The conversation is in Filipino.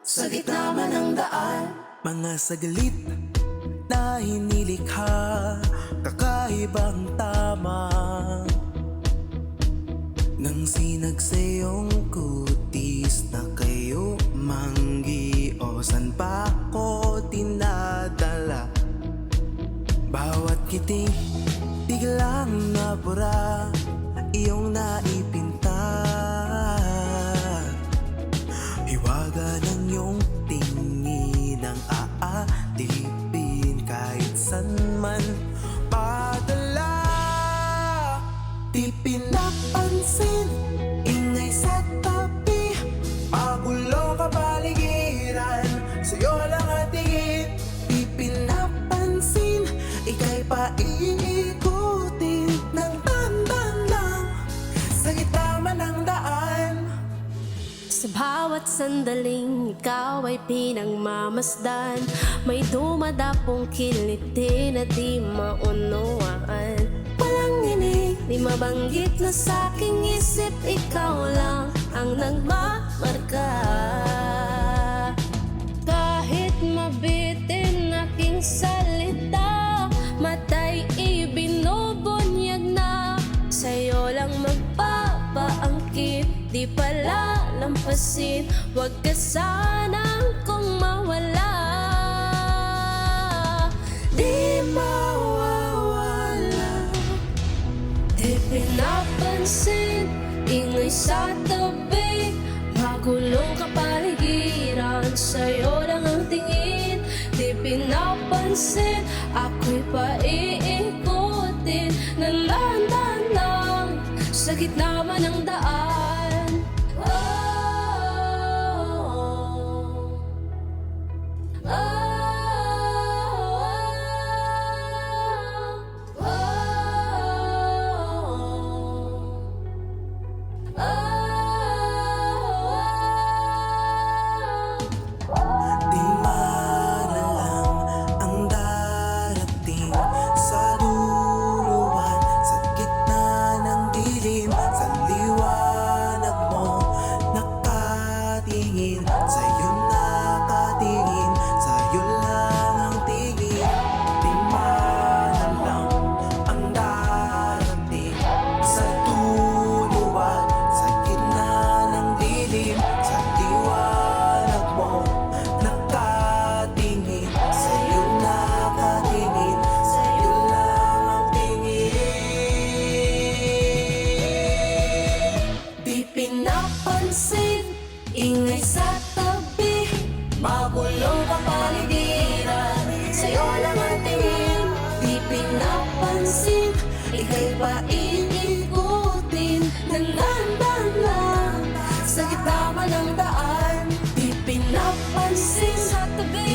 sa gitna man ng daan. Mga saglit na hinilikha, kakaibang tama nang sinag sa iyong kutis na kayo manggi o san pa ko dinadala. Bawat kiting biglang nabura, iyong naipinta. Hiwaga ng iyong tingin ang aalipin kahit san man padala. Di pinapansin, ingay sa tabi, magulo ka paligiran, sa'yo lang at tingin. Di pinapansin, ika'y paiikutin ng dandan lang sa gitna man ng daan. Sa bawat sandaling ikaw ay pinagmamasdan, may dumadapong kiliti na di maunawaan. Walang inig, di mabanggit na sa aking isip, ikaw lang ang nagmamarka. Kahit mabitin aking salita, matay ibinubunyag na, sa'yo lang magpapaangkin, di pala lampasin. Huwag ka sanang kung mawala, di mawawala. Di pinapansin, ingay sa tabi, magulong kapaligiran, sa'yo lang ang tingin. Di pinapansin, ako'y paiikutin ng dahan-dahan lang sa gitna man ng daan. Oh, oh, oh, oh, oh. Di maralang ang darating sa duluhan, sa gitna ng dilim, sa liwanag mo nakatingin, sa'yo nakatingin, sa'yo lang ang tingin. Di maralang ang darating sa duluhan, sa gitna ng dilim, sa liwanag mo nakatingin, sa'yo nakatingin, sa'yo lang ang tingin. Di pinapansin, ingay sa tabi, magulong kapaligiran, sa'yo lang ang tingin. Di pinapansin, ika'y paiikutin ng dahan-dahan lang sa gitna man ng daan. Di pinapansin sa tabi,